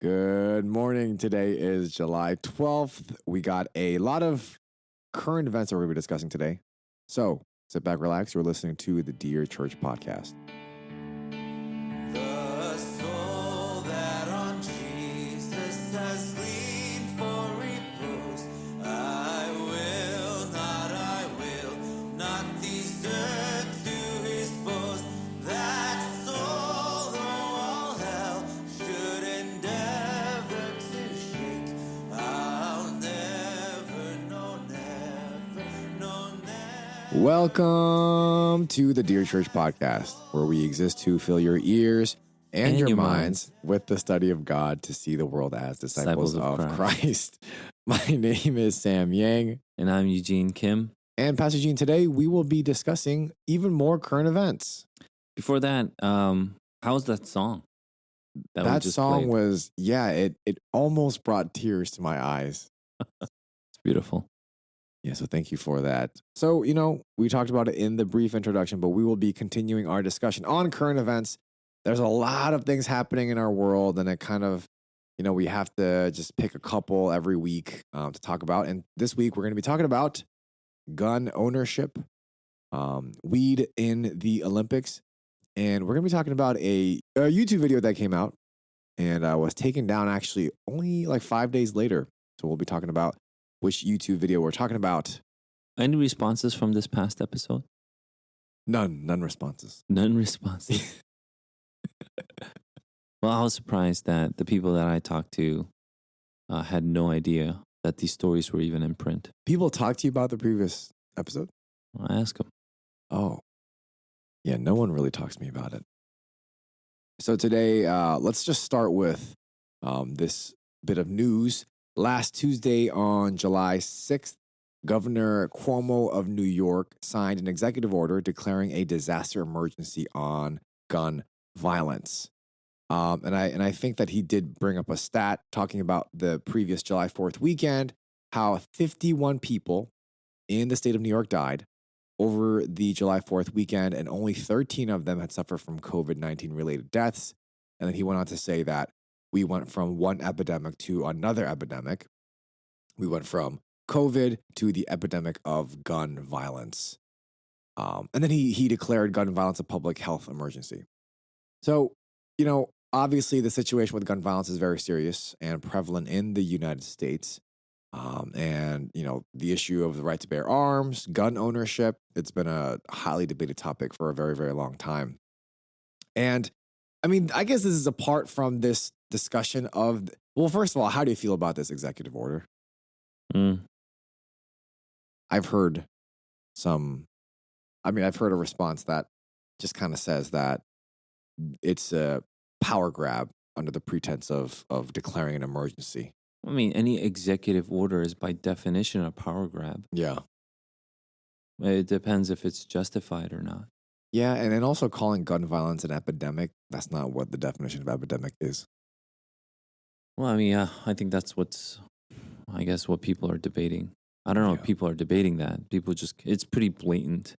Good morning. Today is July 12th. We got a lot of current events that we're going to be discussing today. So sit back, relax. You're listening to the Dear Church podcast. The soul that on Jesus has leaned for repose, I will not desert to his foes. That soul, though all hell should endeavor to shake, I'll never, no, never. Welcome to the Dear Church podcast, where we exist to fill your ears and your minds with the study of God to see the world as disciples of Christ. My name is Sam Yang. And I'm Eugene Kim. And Pastor Gene, today we will be discussing even more current events. Before that, how's that song? That song was, it almost brought tears to my eyes. It's beautiful. Yeah, so thank you for that. So, we talked about it in the brief introduction, but we will be continuing our discussion on current events. There's a lot of things happening in our world, and it kind of, we have to just pick a couple every week to talk about. And this week, we're going to be talking about gun ownership, weed in the Olympics, and we're going to be talking about a YouTube video that came out and was taken down actually only like 5 days later. So we'll be talking about which YouTube video we're talking about. Any responses from this past episode? None responses. None responses. Well, I was surprised that the people that I talked to had no idea that these stories were even in print. People talked to you about the previous episode? I asked them. Oh. Yeah, no one really talks to me about it. So today, let's just start with this bit of news. Last Tuesday on July 6th, Governor Cuomo of New York signed an executive order declaring a disaster emergency on gun violence. And I think that he did bring up a stat talking about the previous July 4th weekend, how 51 people in the state of New York died over the July 4th weekend, and only 13 of them had suffered from COVID-19 related deaths. And then he went on to say that we went from one epidemic to another epidemic. We went from COVID to the epidemic of gun violence. And then he declared gun violence a public health emergency. So, obviously the situation with gun violence is very serious and prevalent in the United States. And the issue of the right to bear arms, gun ownership, it's been a highly debated topic for a very, very long time. And I guess this is apart from this discussion of, well, first of all, how do you feel about this executive order? I've heard I've heard a response that just kind of says that it's a power grab under the pretense of declaring an emergency. Any executive order is by definition a power grab. Yeah. It depends if it's justified or not. Yeah, and then also calling gun violence an epidemic, that's not what the definition of epidemic is. Well, I think that's what people are debating. I don't know if people are debating that. People it's pretty blatant.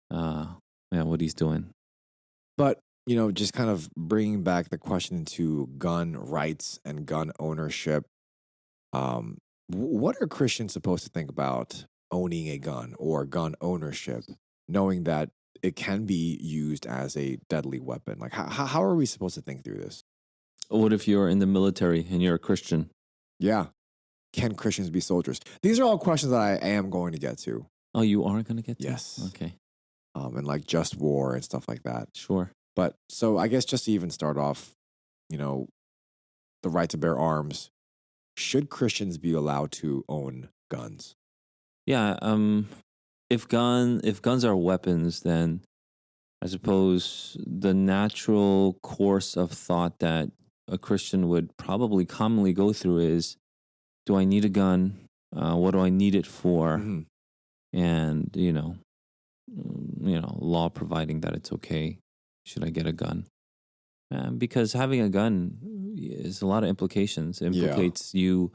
What he's doing. But, just kind of bringing back the question to gun rights and gun ownership. What are Christians supposed to think about owning a gun or gun ownership, knowing that it can be used as a deadly weapon? Like, how are we supposed to think through this? What if you're in the military and you're a Christian? Yeah. Can Christians be soldiers? These are all questions that I am going to get to. Oh, you are going to get to? Yes. Okay. And like just war and stuff like that. Sure. But so I guess just to even start off, the right to bear arms, should Christians be allowed to own guns? Yeah. If guns are weapons, then I suppose the natural course of thought that a Christian would probably commonly go through is, do I need a gun? What do I need it for? Mm-hmm. And, law providing that it's okay. Should I get a gun? Because having a gun is a lot of implications. It implicates you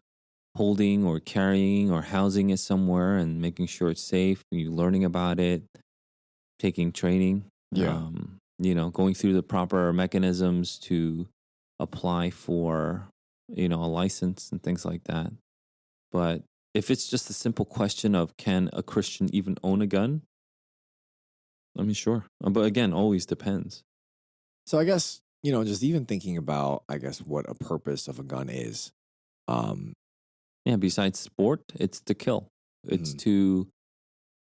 holding or carrying or housing it somewhere and making sure it's safe, you learning about it, taking training, going through the proper mechanisms to apply for a license and things like that. But if it's just a simple question of can a Christian even own a gun? I mean, sure. But again, always depends. So I guess, just even thinking about, I guess, what a purpose of a gun is. Um, Yeah, besides sport, it's to kill. It's mhm, to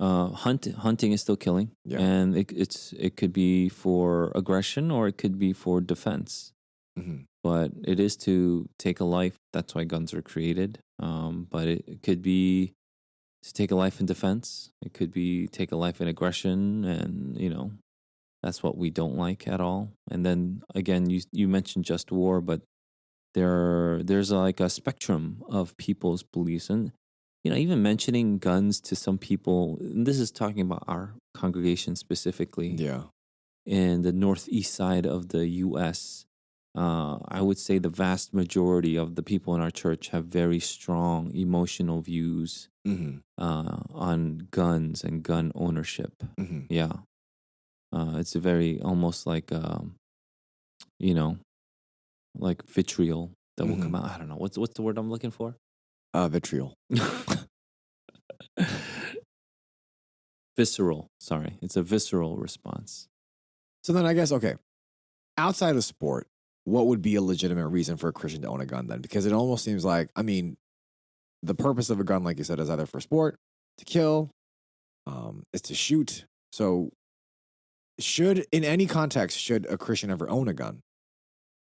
hunt. Hunting is still killing. yeah. And it could be for aggression or it could be for defense. Hmm. But it is to take a life. That's why guns are created. But it could be to take a life in defense. It could be take a life in aggression, and that's what we don't like at all. And then again, you mentioned just war, but there's like a spectrum of people's beliefs, and even mentioning guns to some people. And this is talking about our congregation specifically Yeah. in the northeast side of the U.S. I would say the vast majority of the people in our church have very strong emotional views Hmm. on guns and gun ownership. Hmm. Yeah, it's a very almost like you know like vitriol that will Hmm. come out. I don't know what's the word I'm looking for. Vitriol. Visceral. Sorry, it's a visceral response. So then I guess, okay, outside of sport, what would be a legitimate reason for a Christian to own a gun then? Because it almost seems like, I mean, the purpose of a gun, like you said, is either for sport, to kill, is to shoot. So in any context, should a Christian ever own a gun?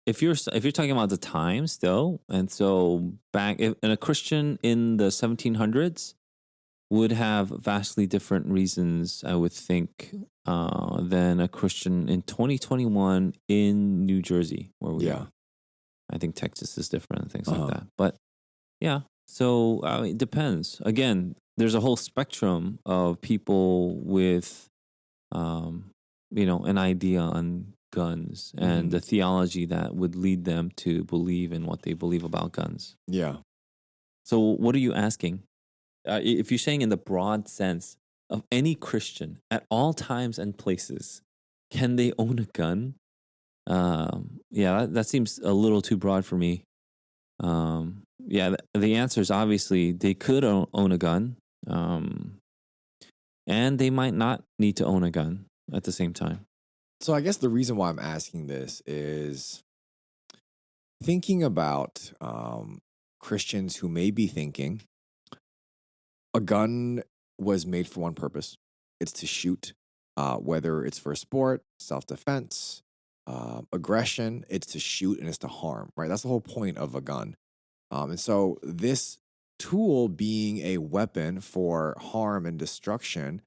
If you're talking about the times though, and so and a Christian in the 1700s would have vastly different reasons, I would think, than a Christian in 2021 in New Jersey, where we Yeah. are. I think Texas is different and things like Uh-huh. that. But yeah, so I mean, it depends. Again, there's a whole spectrum of people with, an idea on guns and the Mhm. theology that would lead them to believe in what they believe about guns. Yeah. So, what are you asking? If you're saying in the broad sense of any Christian at all times and places, can they own a gun? Yeah, that seems a little too broad for me. Yeah, the answer is obviously they could own a gun, and they might not need to own a gun at the same time. So I guess the reason why I'm asking this is thinking about Christians who may be thinking a gun was made for one purpose. It's to shoot, whether it's for sport, self defense, aggression, it's to shoot and it's to harm, right? That's the whole point of a gun. And so this tool being a weapon for harm and destruction,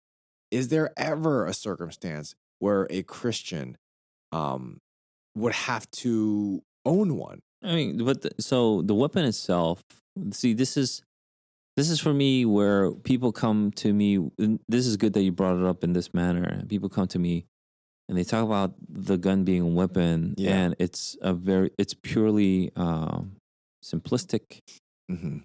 is there ever a circumstance where a Christian um, would have to own one? I mean, but so the weapon itself. See, this is for me where people come to me. And this is good that you brought it up in this manner. People come to me and they talk about the gun being a weapon, Yeah. and it's purely simplistic. Hmm.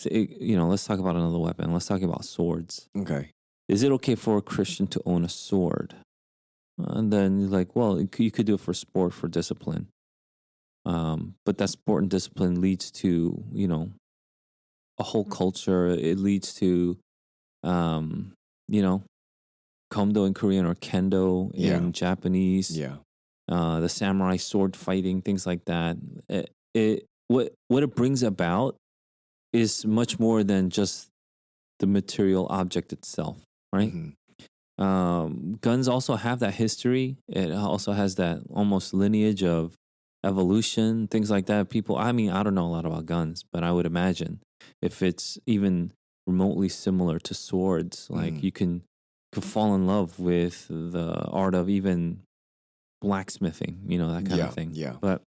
Let's talk about another weapon. Let's talk about swords. Okay. Is it okay for a Christian to own a sword? And then you're like, well, you could do it for sport, for discipline. But that sport and discipline leads to, a whole culture. It leads to, um, you know, Komdo in Korean or Kendo Yeah. in Japanese. Yeah. The samurai sword fighting, things like that. What it brings about is much more than just the material object itself, right? Hmm. Guns also have that history. It also has that almost lineage of evolution, things like that. I mean, I don't know a lot about guns, but I would imagine if it's even remotely similar to swords, like you could fall in love with the art of even blacksmithing, that kind Yeah. of thing. Yeah. But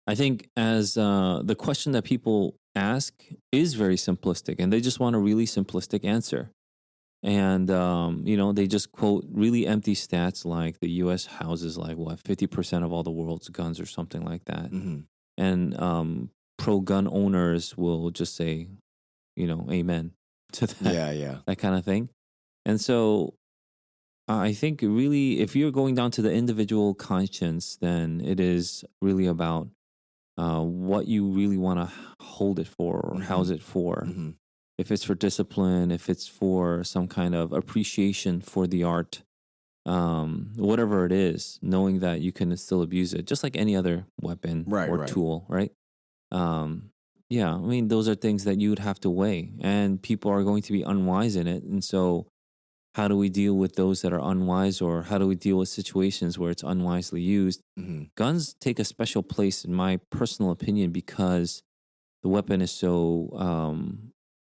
I think as the question that people ask is very simplistic, and they just want a really simplistic answer. And, they just quote really empty stats like the U.S. houses like 50% of all the world's guns or something like that. Hmm. And pro gun owners will just say, amen to that, Yeah. Yeah. that kind of thing. And so I think really, if you're going down to the individual conscience, then it is really about what you really want to hold it for or house it for. Mm-hmm. If it's for discipline, if it's for some kind of appreciation for the art, whatever it is, knowing that you can still abuse it, just like any other weapon or tool, right? Yeah, I mean, those are things that you would have to weigh, and people are going to be unwise in it. And so, how do we deal with those that are unwise, or how do we deal with situations where it's unwisely used? Mm-hmm. Guns take a special place, in my personal opinion, because the weapon is so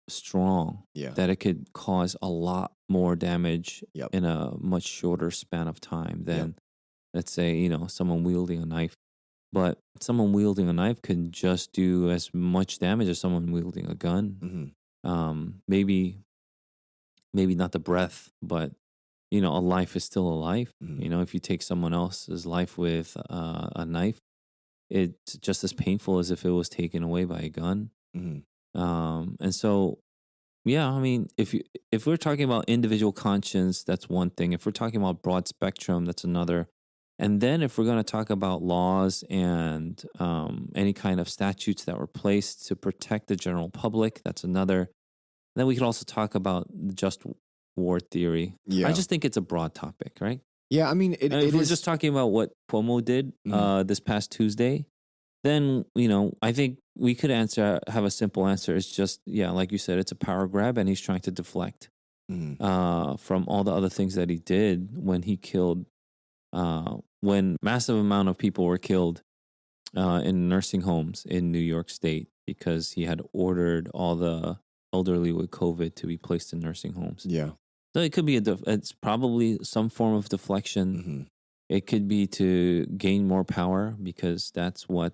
strong that it could cause a lot more damage in a much shorter span of time than, let's say, someone wielding a knife. But someone wielding a knife can just do as much damage as someone wielding a gun. Mm-hmm. Maybe not the breath, but a life is still a life. Mm-hmm. If you take someone else's life with a knife, it's just as painful as if it was taken away by a gun. Mm-hmm. And so, yeah, I mean, if we're talking about individual conscience, that's one thing. If we're talking about broad spectrum, that's another. And then if we're going to talk about laws and any kind of statutes that were placed to protect the general public, that's another. Then we could also talk about the just war theory. Yeah. I just think it's a broad topic, right? Yeah, I mean, if we're just talking about what Cuomo did this past Tuesday, then, I think we could have a simple answer. It's just, like you said, it's a power grab, and he's trying to deflect from all the other things that he did when he killed, when massive amount of people were killed in nursing homes in New York State because he had ordered all the elderly with COVID to be placed in nursing homes. Yeah. So it could be it's probably some form of deflection. Mm-hmm. It could be to gain more power, because that's what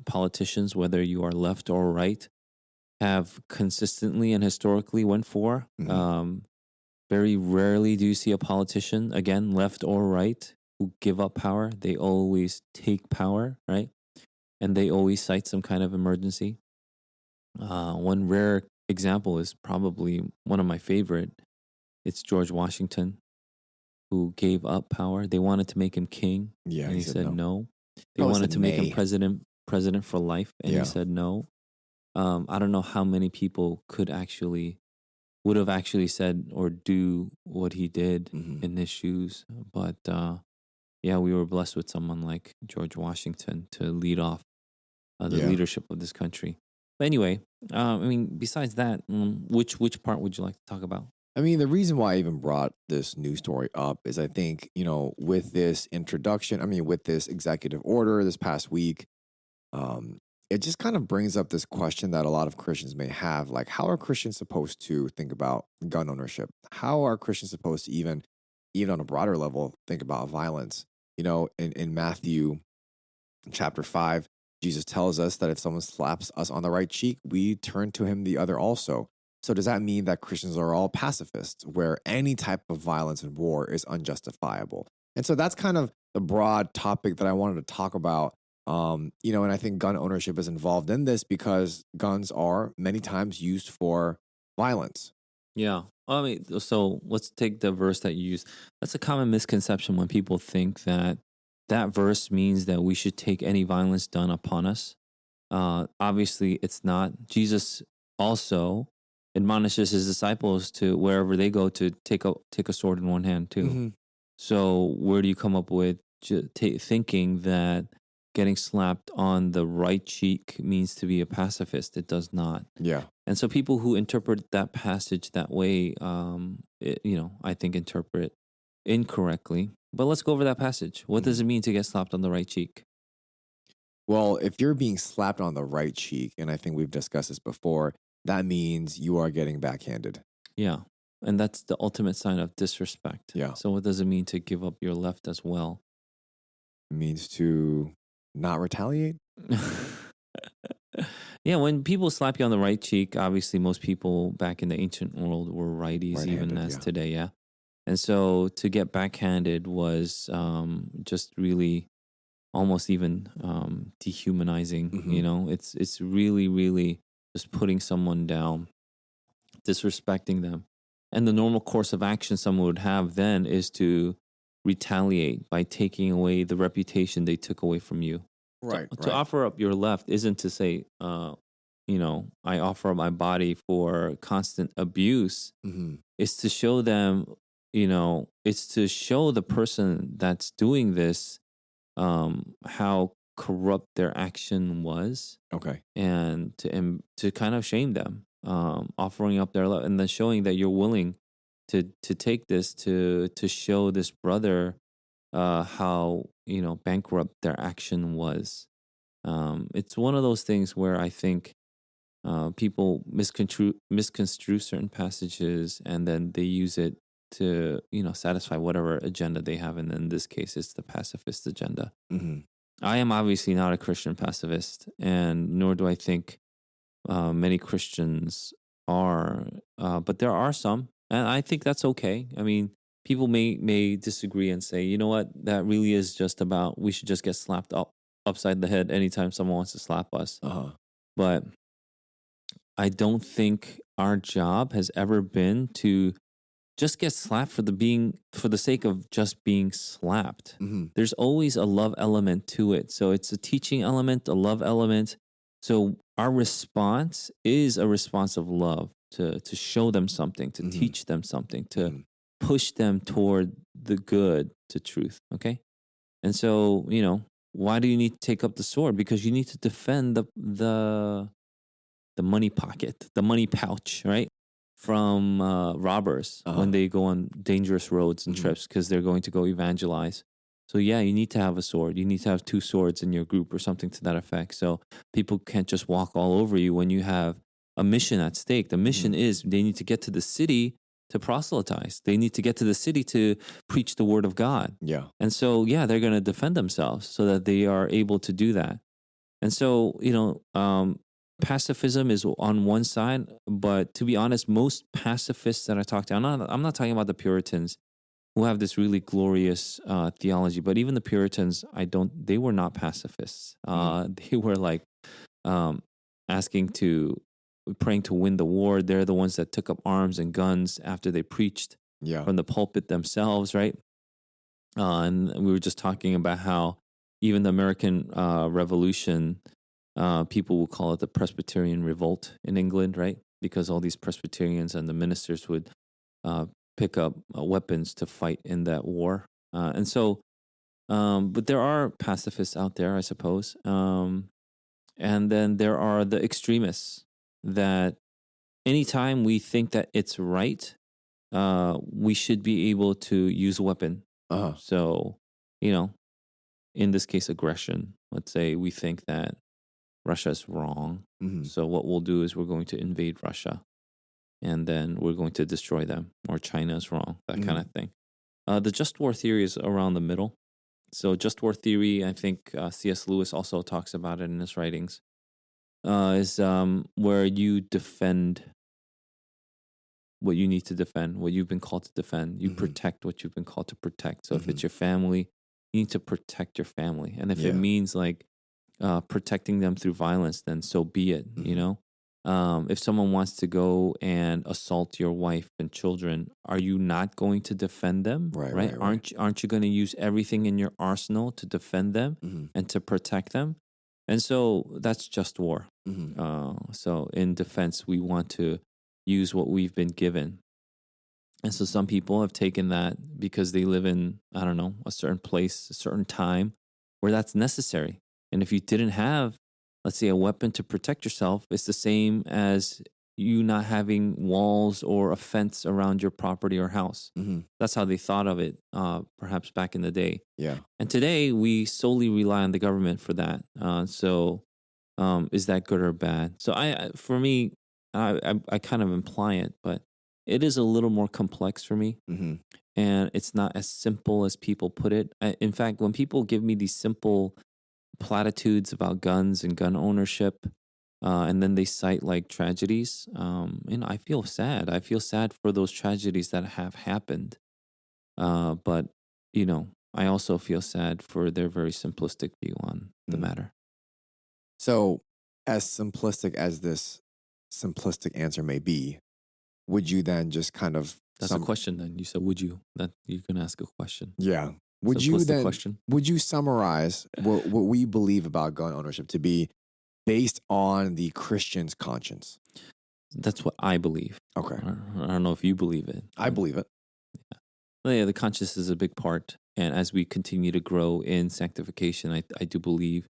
politicians, whether you are left or right, have consistently and historically went for. Mm-hmm. Very rarely do you see a politician, again, left or right, who give up power. They always take power, right? And they always cite some kind of emergency. One rare example is probably one of my favorite. It's George Washington, who gave up power. They wanted to make him king, and he said no. They wanted to make him president for life, and he said no. I don't know how many people would have actually said or do what he did in his shoes, but we were blessed with someone like George Washington to lead off the leadership of this country. But anyway, I mean, besides that, which part would you like to talk about? I mean, the reason why I even brought this news story up is I think, with this introduction, with this executive order this past week, it just kind of brings up this question that a lot of Christians may have. Like, how are Christians supposed to think about gun ownership? How are Christians supposed to even on a broader level, think about violence? In Matthew chapter 5, Jesus tells us that if someone slaps us on the right cheek, we turn to him the other also. So does that mean that Christians are all pacifists, where any type of violence and war is unjustifiable? And so that's kind of the broad topic that I wanted to talk about. And I think gun ownership is involved in this because guns are many times used for violence. Yeah. I mean, so let's take the verse that you used. That's a common misconception when people think that verse means that we should take any violence done upon us. Obviously, it's not. Jesus also admonishes his disciples to, wherever they go, to take a sword in one hand too. Mm-hmm. So where do you come up with thinking that getting slapped on the right cheek means to be a pacifist? It does not. Yeah. And so people who interpret that passage that way, I think interpret incorrectly. But let's go over that passage. What does it mean to get slapped on the right cheek? Well, if you're being slapped on the right cheek, and I think we've discussed this before, that means you are getting backhanded. Yeah. And that's the ultimate sign of disrespect. Yeah. So what does it mean to give up your left as well? It means to not retaliate. Yeah, when people slap you on the right cheek, obviously most people back in the ancient world were righties, even as today, yeah. And so to get backhanded was just really almost even dehumanizing. Mm-hmm. It's really, really just putting someone down, disrespecting them. And the normal course of action someone would have then is to retaliate by taking away the reputation they took away from you. Right. To offer up your left isn't to say, I offer up my body for constant abuse. Mm-hmm. It's to show them, it's to show the person that's doing this how corrupt their action was, Okay. and to kind of shame them, offering up their love, and then showing that you're willing to take this to show this brother how bankrupt their action was. It's one of those things where I think people misconstrue certain passages, and then they use it to satisfy whatever agenda they have, and in this case, it's the pacifist agenda. Mm-hmm. I am obviously not a Christian pacifist, and nor do I think many Christians are, but there are some, and I think that's okay. I mean, people may disagree and say, you know what, that really is just about we should just get slapped upside the head anytime someone wants to slap us. Uh-huh. But I don't think our job has ever been to just get slapped for the sake of just being slapped. Mm-hmm. There's always a love element to it. So it's a teaching element, a love element. So our response is a response of love to show them something, to Mm-hmm. teach them something, to Mm-hmm. push them toward the good, to truth. Okay. And so, why do you need to take up the sword? Because you need to defend the money pocket, the money pouch, right? From robbers when they go on dangerous roads and Mhm. trips, because they're going to go evangelize. So yeah, you need to have a sword. You need to have 2 swords in your group or something to that effect. So people can't just walk all over you when you have a mission at stake. The mission is they need to get to the city to proselytize. They need to get to the city to preach the word of God. Yeah. And so, yeah, they're going to defend themselves so that they are able to do that. And so, pacifism is on one side, but to be honest, most pacifists that I talk to, I'm not talking about the Puritans who have this really glorious theology, but even the Puritans, they were not pacifists. They were like praying to win the war. They're the ones that took up arms and guns after they preached from the pulpit themselves, right? And we were just talking about how even the American Revolution, people will call it the Presbyterian Revolt in England, right? Because all these Presbyterians and the ministers would pick up weapons to fight in that war. And so, but there are pacifists out there, I suppose. And then there are the extremists that anytime we think that it's right, we should be able to use a weapon. So, in this case, aggression. Let's say we think that Russia is wrong. Mm-hmm. So what we'll do is we're going to invade Russia, and then we're going to destroy them, or China is wrong, that kind of thing. The just war theory is around the middle. So just war theory, I think C.S. Lewis also talks about it in his writings, is where you defend what you need to defend, what you've been called to defend. You protect what you've been called to protect. So if it's your family, you need to protect your family. And if it means like protecting them through violence, then so be it, If someone wants to go and assault your wife and children, are you not going to defend them? Right. Aren't you going to use everything in your arsenal to defend them and to protect them? And so that's just war. So in defense, we want to use what we've been given. And so some people have taken that because they live in, I don't know, a certain place, a certain time where that's necessary. And if you didn't have, let's say, a weapon to protect yourself, it's the same as you not having walls or a fence around your property or house. That's how they thought of it, perhaps back in the day. Yeah. And today we solely rely on the government for that. So is that good or bad? So for me, I kind of imply it, but it is a little more complex for me. And it's not as simple as people put it. In fact, when people give me these simple platitudes about guns and gun ownership, and then they cite like tragedies, I feel sad. I feel sad for those tragedies that have happened. But, I also feel sad for their very simplistic view on the matter. So, as simplistic as this simplistic answer may be, would you then just kind of... That's a question then. You said, would you? That you can ask a question. Yeah. Would you summarize what we believe about gun ownership to be based on the Christian's conscience? That's what I believe. Okay. I don't know if you believe it. I believe it. Well, yeah, the conscience is a big part. And as we continue to grow in sanctification, I do believe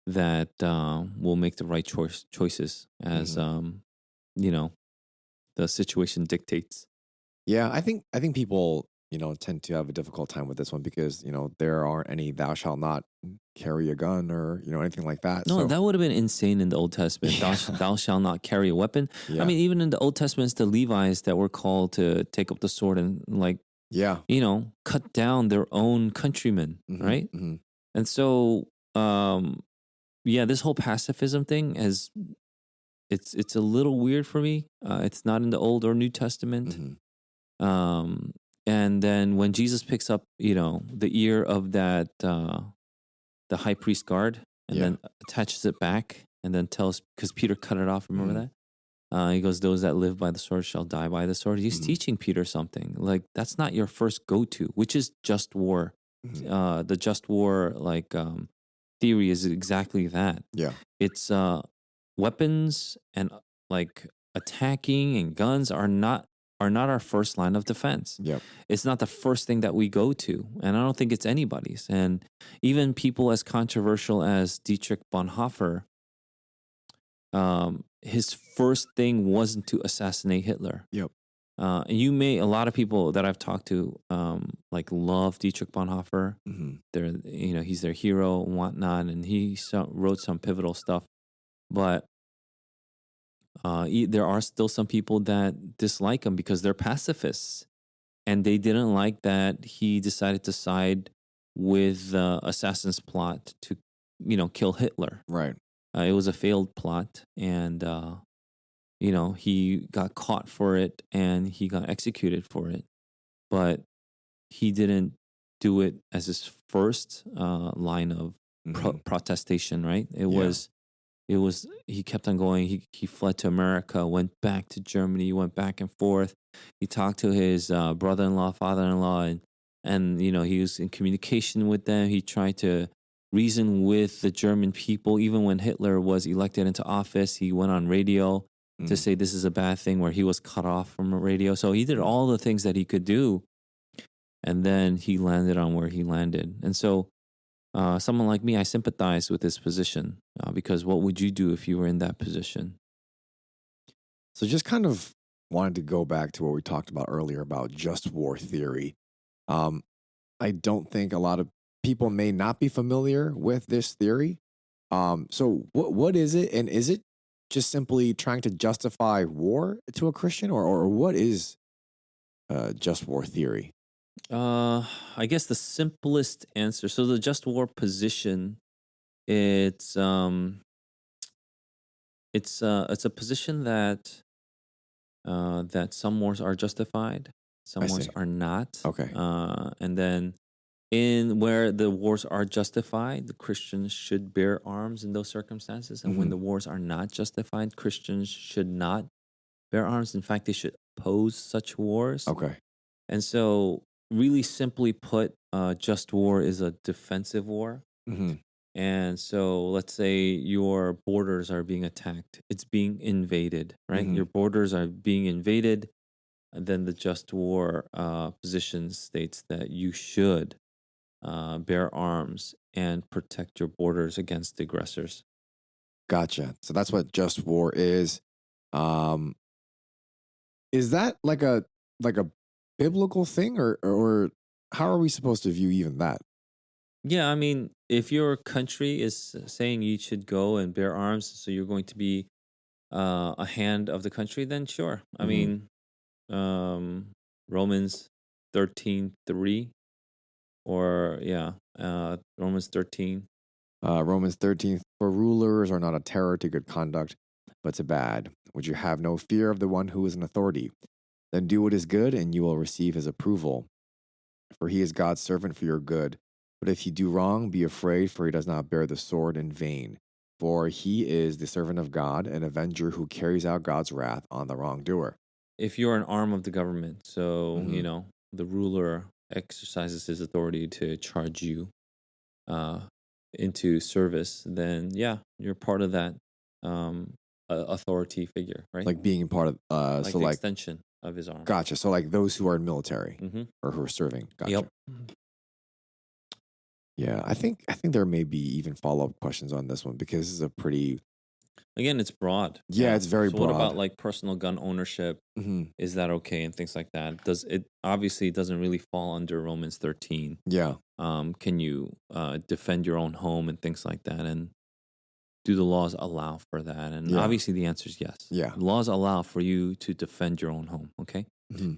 that we'll make the right choices as, the situation dictates. Yeah, I think people, tend to have a difficult time with this one because, there aren't any "thou shalt not carry a gun" or, anything like that. No, So, that would have been insane in the Old Testament. Thou shalt not carry a weapon. yeah. I mean, even in the Old Testament, it's the Levites that were called to take up the sword and Yeah. cut down their own countrymen, Mhm, right? mhm. And so, this whole pacifism thing it's a little weird for me. It's not in the Old or New Testament. Mhm. And then when Jesus picks up, the ear of that the high priest guard, and Yeah. then attaches it back, and then tells, because Peter cut it off. Remember Mhm. that? He goes, "Those that live by the sword shall die by the sword." He's Mhm. teaching Peter something like that's not your first go-to, which is just war. Mhm. The just war theory is exactly that. Yeah. It's weapons and attacking and guns are not our first line of defense. Yep. It's not the first thing that we go to, and I don't think it's anybody's. And even people as controversial as Dietrich Bonhoeffer, his first thing wasn't to assassinate Hitler. Yep. A lot of people that I've talked to, love Dietrich Bonhoeffer. Mhm. He's their hero and whatnot, and he wrote some pivotal stuff. But there are still some people that dislike him because they're pacifists, and they didn't like that he decided to side with the assassin's plot to, kill Hitler. Right. It was a failed plot, and he got caught for it and he got executed for it. But he didn't do it as his first line of Mhm. protestation, right? Yeah. It was he kept on going. He fled to America, went back to Germany, went back and forth. He talked to his brother-in-law, father-in-law, and he was in communication with them. He tried to reason with the German people. Even when Hitler was elected into office, he went on radio to Mm. say this is a bad thing, where he was cut off from radio. So he did all the things that he could do, and then he landed on where he landed. And so someone like me, I sympathize with this position because what would you do if you were in that position? So just kind of wanted to go back to what we talked about earlier about just war theory. Um, I don't think a lot of people may not be familiar with this theory. So what is it, and is it just simply trying to justify war to a Christian, or what is just war theory? I guess the simplest answer. So the just war position, it's a position that some wars are justified, some I wars see. are not. Okay. And then in where the wars are justified, the Christians should bear arms in those circumstances. And when Mhm. the wars are not justified, Christians should not bear arms. In fact, they should oppose such wars. Okay. And so, really simply put, just war is a defensive war. Hmm. And so, let's say your borders are being attacked, it's being invaded, right? Mhm. Your borders are being invaded. And then the just war position states that you should bear arms and protect your borders against aggressors. Gotcha. So that's what just war is. Um, is that like a biblical thing, or how are we supposed to view even that? Yeah, I mean, if your country is saying you should go and bear arms, so you're going to be a hand of the country, then sure. I Mhm. mean, um, Romans 13:3, or Romans 13. Romans 13, for rulers are not a terror to good conduct, but to bad. Would you have no fear of the one who is an authority? Then do what is good, and you will receive his approval. For he is God's servant for your good. But if you do wrong, be afraid, for he does not bear the sword in vain. For he is the servant of God, an avenger who carries out God's wrath on the wrongdoer. If you're an arm of the government, so Mhm. the ruler exercises his authority to charge you into service, then yeah, you're part of that authority figure, right? Like being part of, Like so the like, extension of his arm. gotcha. So like those who are in military Mm-hmm. or who are serving. Gotcha. Yep. Yeah, I think there may be even follow-up questions on this one because this is a pretty, Again, it's broad. yeah, it's very So what about broad. like personal gun ownership? hmm Is that okay and things like that? Does it obviously doesn't really fall under Romans 13? Yeah, Can you defend your own home and things like that? And do the laws allow for that? And Yeah. obviously the answer is yes. Yeah. Laws allow for you to defend your own home, okay? hmm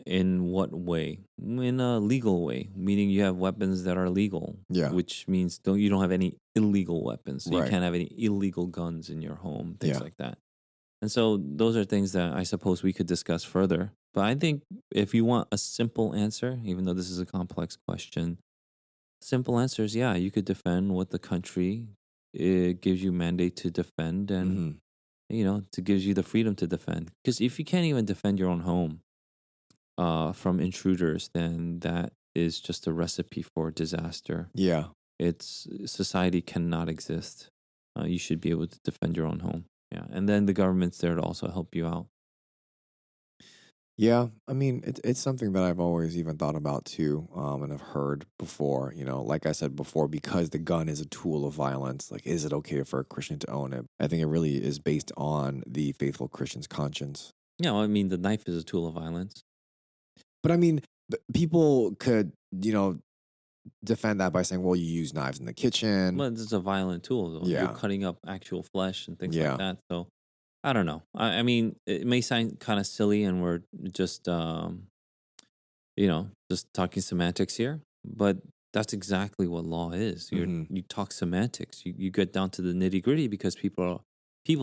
In what way? In a legal way, meaning you have weapons that are legal. Yeah. Which means you don't have any illegal weapons. So Right. you can't have any illegal guns in your home, things Yeah. like that. And so those are things that I suppose we could discuss further. But I think if you want a simple answer, even though this is a complex question, simple answer is yeah, you could defend what the country gives you mandate to defend, and hmm it gives you the freedom to defend. Because if you can't even defend your own home from intruders, then that is just a recipe for disaster. Yeah. Society cannot exist. You should be able to defend your own home. Yeah, and then the government's there to also help you out. Yeah, I mean, it's something that I've always even thought about too, and I've heard before. Like I said before, because the gun is a tool of violence. Like, is it okay for a Christian to own it? I think it really is based on the faithful Christian's conscience. Yeah, well, I mean, the knife is a tool of violence. But I mean, people could, defend that by saying, "Well, you use knives in the kitchen." Well, it's a violent tool, though. Yeah. You're cutting up actual flesh and things Yeah. like that. So, I don't know. I mean, it may sound kind of silly, and we're just, just talking semantics here, but that's exactly what law is. Mhm. You talk semantics. You get down to the nitty gritty because people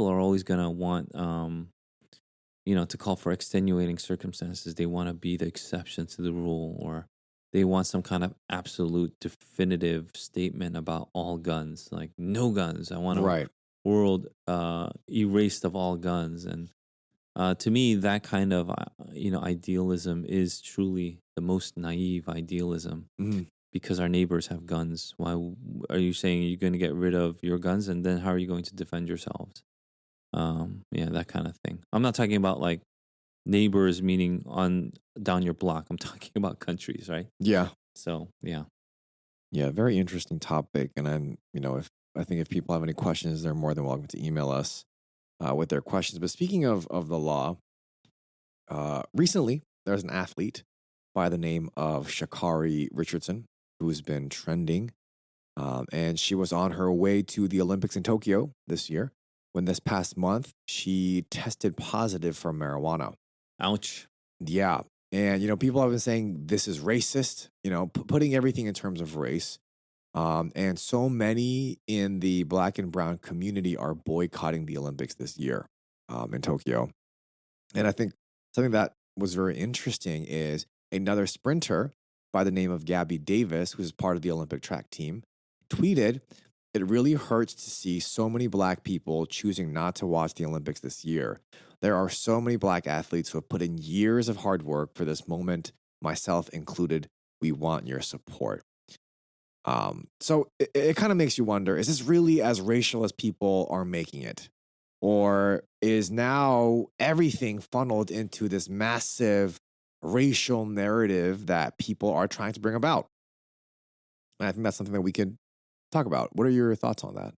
are always gonna want, to call for extenuating circumstances. They want to be the exception to the rule, or they want some kind of absolute definitive statement about all guns, like no guns. I want a Right. world erased of all guns. And to me, that kind of idealism is truly the most naive idealism, Mhm. because our neighbors have guns. Why are you saying you're going to get rid of your guns, and then how are you going to defend yourselves? Yeah, that kind of thing. I'm not talking about like neighbors meaning on down your block. I'm talking about countries, right? Yeah. So yeah. Yeah, very interesting topic. And I'm, if people have any questions, they're more than welcome to email us with their questions. But speaking of the law, recently there's an athlete by the name of Sha'Carri Richardson who's been trending. And she was on her way to the Olympics in Tokyo this year when this past month she tested positive for marijuana. Ouch. Yeah. And, people have been saying this is racist, putting everything in terms of race. And so many in the Black and brown community are boycotting the Olympics this year in Tokyo. And I think something that was very interesting is another sprinter by the name of Gabby Davis, who's part of the Olympic track team, tweeted, "It really hurts to see so many Black people choosing not to watch the Olympics this year. There are so many Black athletes who have put in years of hard work for this moment, myself included. We want your support." So it kind of makes you wonder, is this really as racial as people are making it? Or is now everything funneled into this massive racial narrative that people are trying to bring about? And I think that's something that we could talk about. What are your thoughts on that?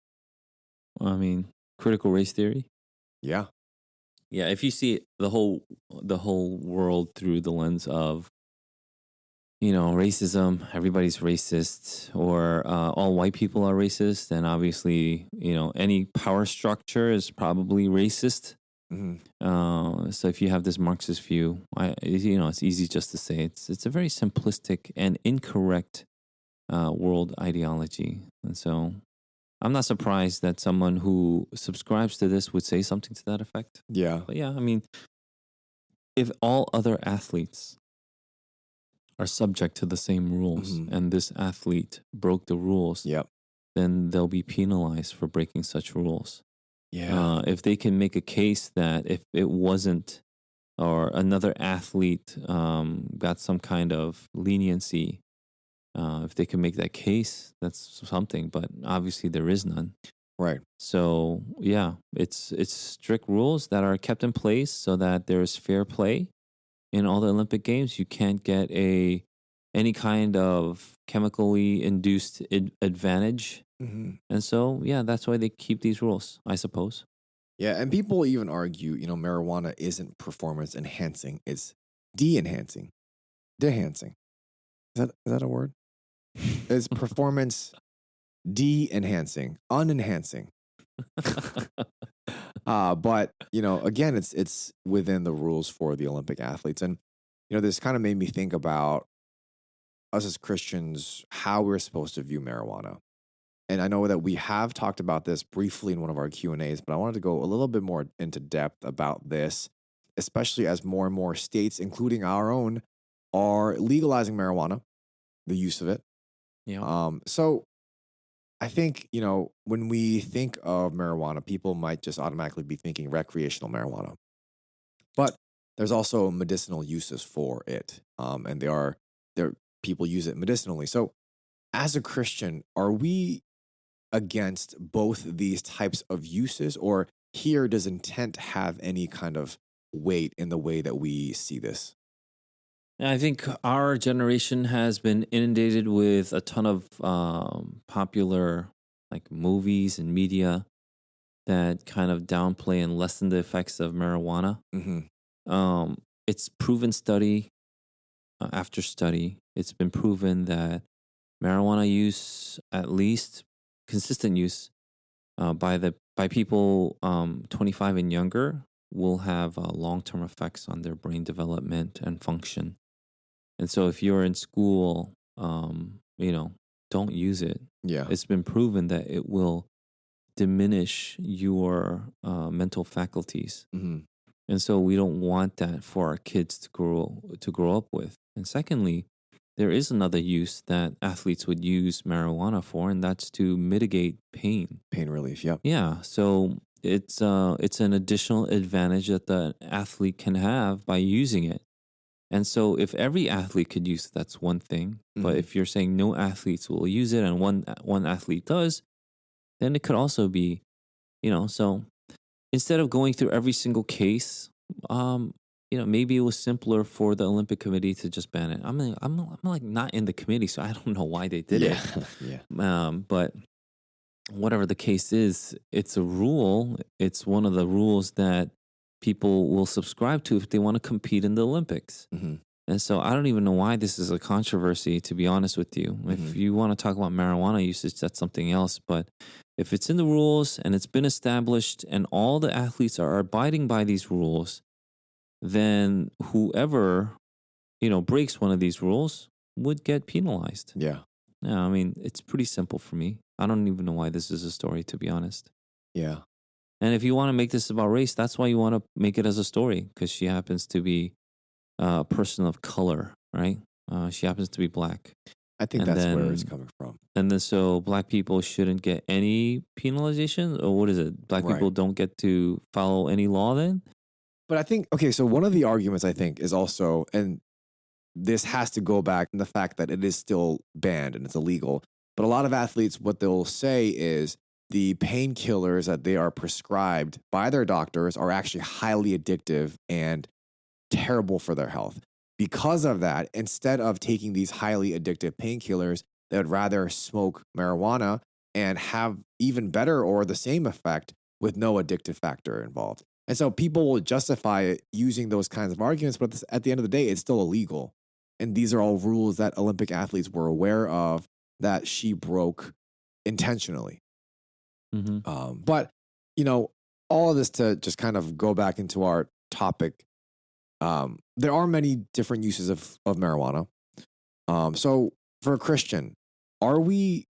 I mean, critical race theory. Yeah. Yeah, if you see the whole world through the lens of racism, everybody's racist, or all white people are racist, then obviously any power structure is probably racist. Mm-hmm. So if you have this Marxist view, it's easy just to say it's a very simplistic and incorrect world ideology. And so I'm not surprised that someone who subscribes to this would say something to that effect. Yeah. But yeah, I mean, if all other athletes are subject to the same rules, Mhm. and this athlete broke the rules, Yep. then they'll be penalized for breaking such rules. Yeah. If they can make a case that if it wasn't or another athlete got some kind of leniency, if they can make that case, that's something. But obviously, there is none. Right. So yeah, it's strict rules that are kept in place so that there's fair play in all the Olympic Games. You can't get any kind of chemically induced advantage. Mm-hmm. And so, yeah, that's why they keep these rules, I suppose. Yeah, and people even argue, marijuana isn't performance enhancing; it's de-enhancing, de-enhancing. Is that a word? It's performance de-enhancing, unenhancing. But again, it's within the rules for the Olympic athletes, and this kind of made me think about us as Christians, how we're supposed to view marijuana. And I know that we have talked about this briefly in one of our Q&As, but I wanted to go a little bit more into depth about this, especially as more and more states, including our own, are legalizing marijuana, the use of it. Yeah. So I think, when we think of marijuana, people might just automatically be thinking recreational marijuana. But there's also medicinal uses for it. And there people use it medicinally. So as a Christian, are we against both these types of uses, or here does intent have any kind of weight in the way that we see this? I think our generation has been inundated with a ton of popular like movies and media that kind of downplay and lessen the effects of marijuana. Mm-hmm. It's proven study after study. It's been proven that marijuana use, at least consistent use, by people 25 and younger, will have long-term effects on their brain development and function. And so if you're in school, don't use it. Yeah. It's been proven that it will diminish your mental faculties. Mm-hmm. And so we don't want that for our kids to grow up with. And secondly, there is another use that athletes would use marijuana for, and that's to mitigate pain. Pain relief, yep. Yeah, so it's an additional advantage that the athlete can have by using it. And so if every athlete could use it, that's one thing. But Mhm. if you're saying no athletes will use it and one athlete does, then it could also be, so instead of going through every single case, maybe it was simpler for the Olympic Committee to just ban it. I'm like not in the committee, so I don't know why they did it. Yeah. But whatever the case is, it's a rule. It's one of the rules that people will subscribe to if they want to compete in the Olympics. Mm-hmm. And so I don't even know why this is a controversy, to be honest with you. Mm-hmm. If you want to talk about marijuana usage, that's something else. But if it's in the rules and it's been established and all the athletes are abiding by these rules, then whoever, breaks one of these rules would get penalized. Yeah. Yeah, I mean, it's pretty simple for me. I don't even know why this is a story, to be honest. Yeah. And if you want to make this about race, that's why you want to make it as a story, because she happens to be a person of color, right? She happens to be black. I think that's where it's coming from. And then so black people shouldn't get any penalization, or what is it? Black Right. people don't get to follow any law then? But I think, okay, so one of the arguments I think is also, and this has to go back in the fact that it is still banned and it's illegal. But a lot of athletes, what they'll say is the painkillers that they are prescribed by their doctors are actually highly addictive and terrible for their health. Because of that, instead of taking these highly addictive painkillers, they would rather smoke marijuana and have even better or the same effect with no addictive factor involved. And so people will justify it using those kinds of arguments, but at the end of the day, it's still illegal. And these are all rules that Olympic athletes were aware of that she broke intentionally. Mm-hmm. But, all of this to just kind of go back into our topic, there are many different uses of marijuana. So for a Christian, are we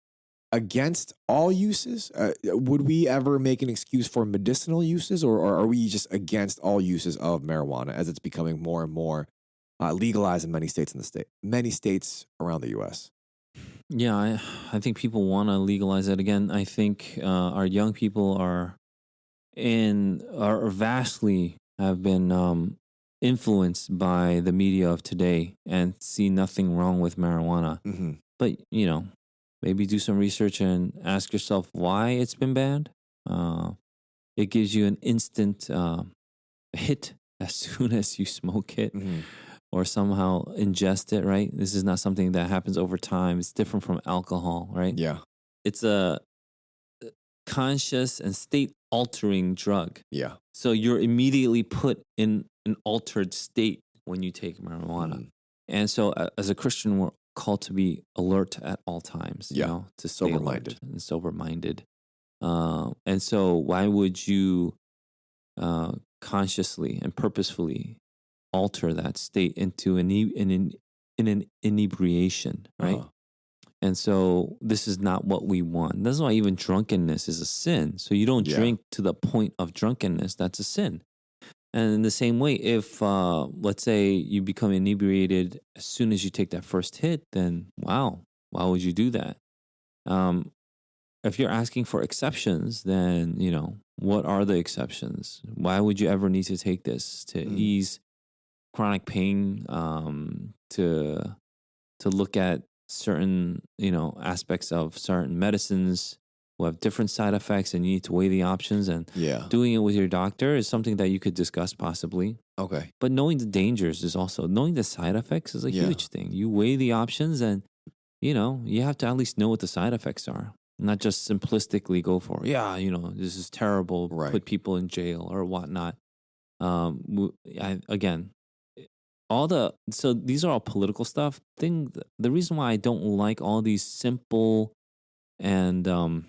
against all uses? Would we ever make an excuse for medicinal uses, or are we just against all uses of marijuana as it's becoming more and more legalized in many states many states around the U.S.? Yeah, I think people want to legalize it again. I think our young people are vastly have been influenced by the media of today and see nothing wrong with marijuana. Mm-hmm. But, maybe do some research and ask yourself why it's been banned. It gives you an instant hit as soon as you smoke it Mm-hmm. or somehow ingest it, right? This is not something that happens over time. It's different from alcohol, right? Yeah. It's a conscious and state altering drug. Yeah. So you're immediately put in an altered state when you take marijuana. Mm. And so as a Christian, we're called to be alert at all times, Yeah. to stay Sober-minded. alert and sober-minded. And so why would you consciously and purposefully alter that state into an inebriation, right? Uh-huh. And so this is not what we want. That's why even drunkenness is a sin. So you don't Yeah. drink to the point of drunkenness. That's a sin. And in the same way, if let's say you become inebriated as soon as you take that first hit, then wow, why would you do that? If you're asking for exceptions, then what are the exceptions? Why would you ever need to take this to ease chronic pain? To look at certain aspects of certain medicines who have different side effects, and you need to weigh the options, and Yeah. doing it with your doctor is something that you could discuss possibly. Okay. But knowing the dangers is also, knowing the side effects is a Yeah. huge thing. You weigh the options, and you have to at least know what the side effects are, not just simplistically go for this is terrible, Right. put people in jail or whatnot. Again, so these are all political stuff. The reason why I don't like all these simple and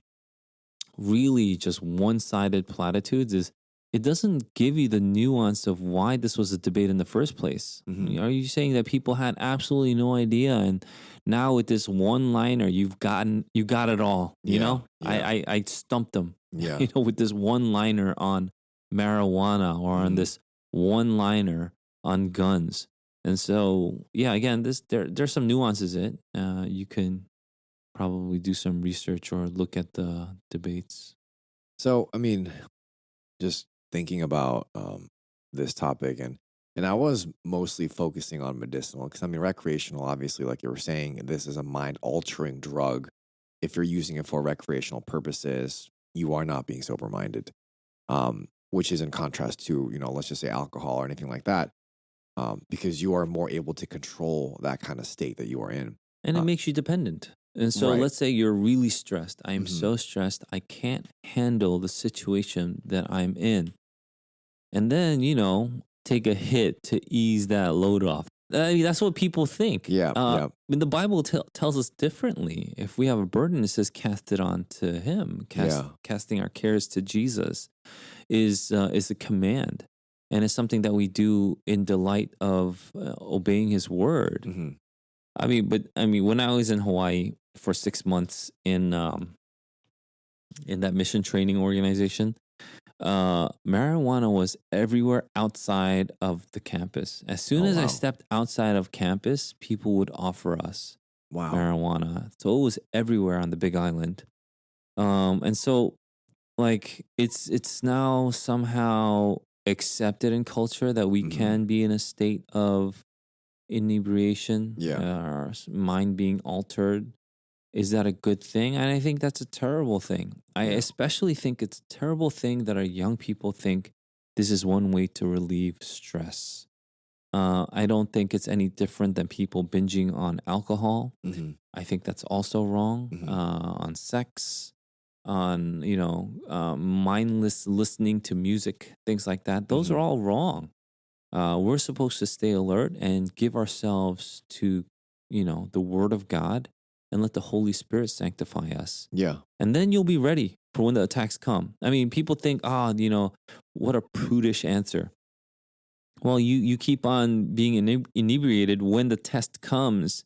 really just one-sided platitudes is it doesn't give you the nuance of why this was a debate in the first place. Mhm. Are you saying that people had absolutely no idea, and now with this one-liner you got it all? Yeah. I stumped them. Yeah. With this one-liner on marijuana or on this one-liner on guns. And so, yeah, again, there's some nuances in it. You can probably do some research or look at the debates. So, I mean, just thinking about this topic, and I was mostly focusing on medicinal because, I mean, recreational, obviously, like you were saying, this is a mind-altering drug. If you're using it for recreational purposes, you are not being sober-minded, which is in contrast to, let's just say alcohol or anything like that, because you are more able to control that kind of state that you are in. And it makes you dependent. And so Right. let's say you're really stressed. I am Mhm. so stressed, I can't handle the situation that I'm in. And then, take a hit to ease that load off. I mean, that's what people think. Yeah, yeah. I mean, the Bible tells us differently. If we have a burden, it says cast it on to Him. Casting our cares to Jesus is a command. And it's something that we do in delight of obeying His word. Mhm. I mean, when I was in Hawaii for 6 months in that mission training organization, marijuana was everywhere outside of the campus. As soon as I wow. stepped outside of campus, people would offer us Wow. marijuana. So it was everywhere on the Big Island. And so, like, it's now somehow accepted in culture that we can be in a state of inebriation, our mind being altered. Is that a good thing? And I think that's a terrible thing. I especially think it's a terrible thing that our young people think this is one way to relieve stress. I don't think it's any different than people binging on alcohol. Mhm. I think that's also wrong. On sex, on mindless listening to music, things like that. Those are all wrong. We're supposed to stay alert and give ourselves to, the Word of God, and let the Holy Spirit sanctify us. Yeah. And then you'll be ready for when the attacks come. I mean, people think, what a prudish answer. Well, you keep on being inebriated when the test comes,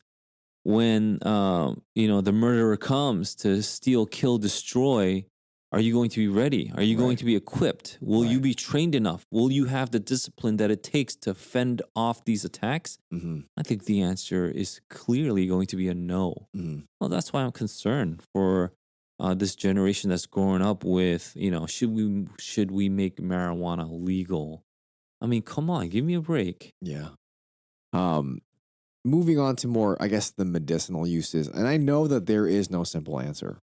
when the murderer comes to steal, kill, destroy. Are you going to be ready? Are you going to be equipped? Will you be trained enough? Will you have the discipline that it takes to fend off these attacks? I think the answer is clearly going to be a no. Well, that's why I'm concerned for this generation that's growing up with, should we make marijuana legal? I mean, come on, give me a break. Yeah. Um, Moving on to more, I guess, the medicinal uses, and I know that there is no simple answer.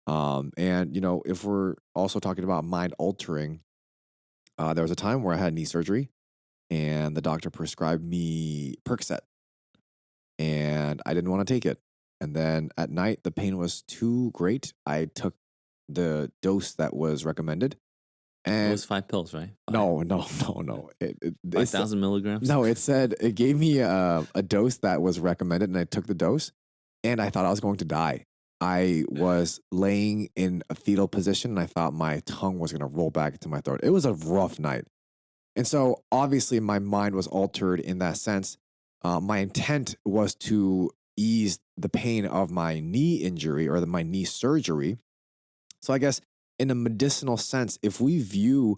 And if we're also talking about mind altering, there was a time where I had knee surgery, and the doctor prescribed me Percocet, and I didn't want to take it. And then at night, the pain was too great. I took the dose that was recommended, It and was 5 pills, right? no, no, no, no. It 5,000 milligrams? no, it said it gave me a dose that was recommended, and I took the dose, and I thought I was going to die. I was laying in a fetal position, and I thought my tongue was going to roll back into my throat. It was a rough night. And so obviously my mind was altered in that sense. My intent was to ease the pain of my knee injury or my knee surgery. So I guess in a medicinal sense, if we view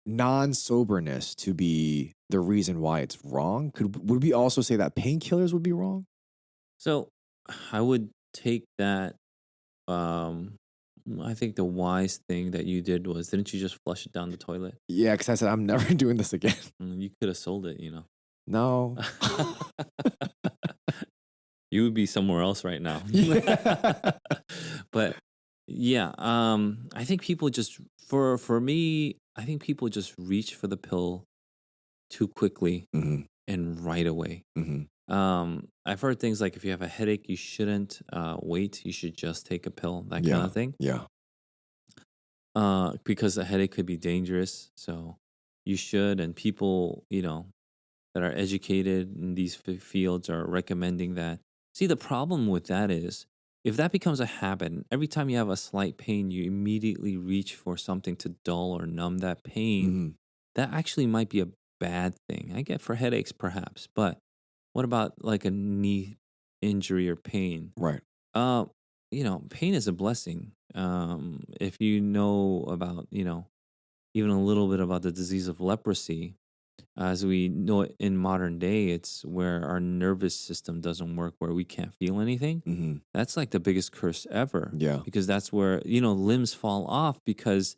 non-soberness to be the reason why it's wrong, would we also say that painkillers would be wrong? So I would take that. I think the wise thing that you did was, didn't you just flush it down the toilet? Yeah, because I said I'm never doing this again. You could have sold it, No. You would be somewhere else right now. Yeah. But yeah, I think people just, for me, I think people just reach for the pill too quickly Mhm, and right away. mhm. I've heard things like, if you have a headache, you shouldn't wait. You should just take a pill, that kind Yeah, of thing. yeah, Because a headache could be dangerous. So you should, and people, that are educated in these fields are recommending that. See, the problem with that is, if that becomes a habit, and every time you have a slight pain, you immediately reach for something to dull or numb that pain, mhm, that actually might be a bad thing. I get for headaches, perhaps, but what about like a knee injury or pain? right. Uh, pain is a blessing. If you know about, even a little bit about the disease of leprosy, as we know it in modern day, it's where our nervous system doesn't work, where we can't feel anything. Mhm, That's like the biggest curse ever, yeah, because that's where, limbs fall off because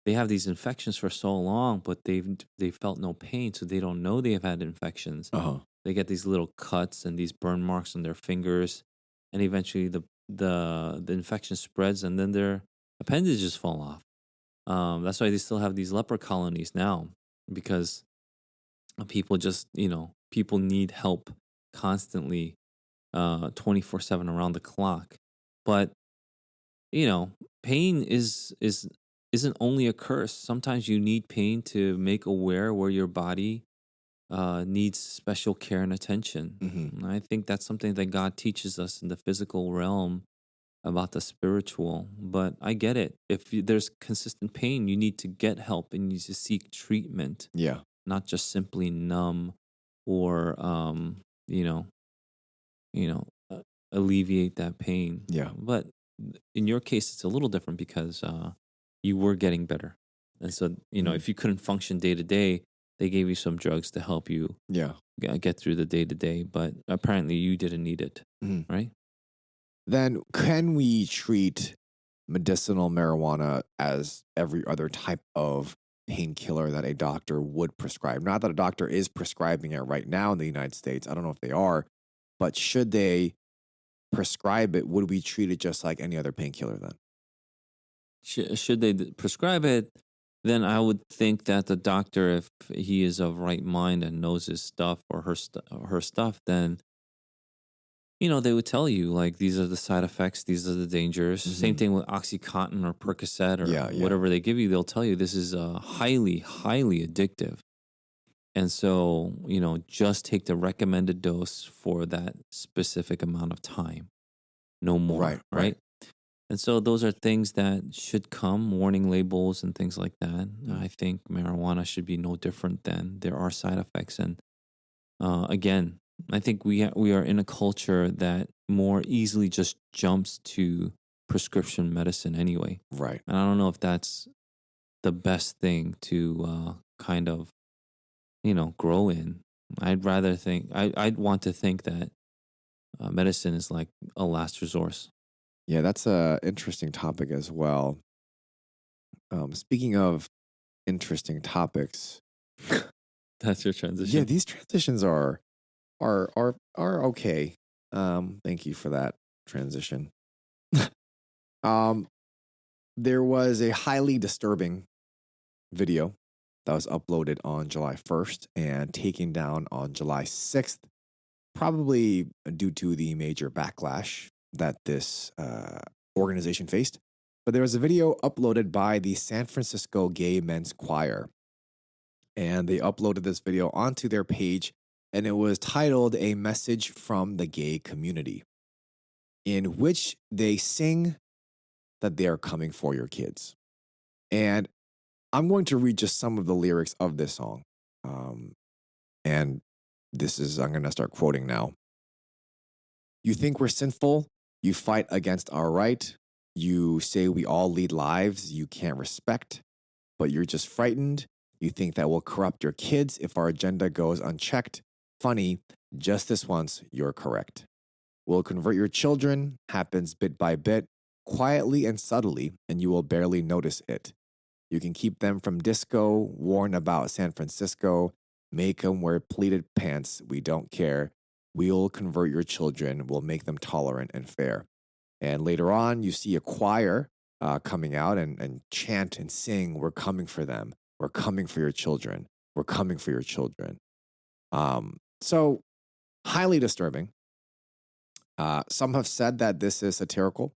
they have these infections for so long, but they've felt no pain, so they don't know they've had infections. uh-huh, They get these little cuts and these burn marks on their fingers, and eventually the infection spreads, and then their appendages fall off. That's why they still have these leper colonies now, because people just, people need help constantly, 24/7 around the clock. But, pain isn't only a curse. Sometimes you need pain to make aware where your body needs special care and attention. mhm, And I think that's something that God teaches us in the physical realm about the spiritual. But I get it. If there's consistent pain, you need to get help and you need to seek treatment, yeah, not just simply numb or you know you know alleviate that pain. yeah, But in your case, it's a little different because you were getting better, and so mhm, if you couldn't function day to day, they gave you some drugs to help you yeah, get through the day to day. But apparently, you didn't need it, mhm. right? Then can we treat medicinal marijuana as every other type of painkiller that a doctor would prescribe? Not that a doctor is prescribing it right now in the United States. I don't know if they are, but should they prescribe it, would we treat it just like any other painkiller then? Should they prescribe it, then I would think that the doctor, if he is of right mind and knows his stuff or her stuff, then they would tell you, like, these are the side effects, these are the dangers. Same Mhm. thing with OxyContin or Percocet or Yeah, yeah. whatever they give you. They'll tell you this is highly, highly addictive. And so, just take the recommended dose for that specific amount of time, no Right, more, right. right? And so those are things that should come, warning labels and things like that. Mm. I think marijuana should be no different. Then there are side effects. And again, I think we are in a culture that more easily just jumps to prescription medicine anyway. Right. And I don't know if that's the best thing to kind of, grow in. I'd want to think that medicine is like a last resource. Yeah, that's a interesting topic as well. Speaking of interesting topics, That's your Yeah, transition. these transitions are okay. Thank you for that transition. Um, there was a highly disturbing video that was uploaded on July 1st and taken down on July 6th, probably due to the major backlash that this organization faced. But there was a video uploaded by the San Francisco Gay Men's Choir, and they uploaded this video onto their page, and it was titled A Message from the Gay Community, in which they sing that they are coming for your kids. And I'm going to read just some of the lyrics of this song. And I'm going to start quoting now. You think we're sinful? You fight against our right. You say we all lead lives you can't respect, but you're just frightened. You think that will corrupt your kids if our agenda goes unchecked. Funny, just this once, you're correct. We'll convert your children, happens bit by bit, quietly and subtly, and you will barely notice it. You can keep them from disco, warn about San Francisco, make them wear pleated pants, we don't care. We'll convert your children, we'll make them tolerant and fair. And later on, you see a choir coming out and chant and sing, we're coming for them. We're coming for your children. We're coming for your children. So, highly disturbing. Some have said that this is satirical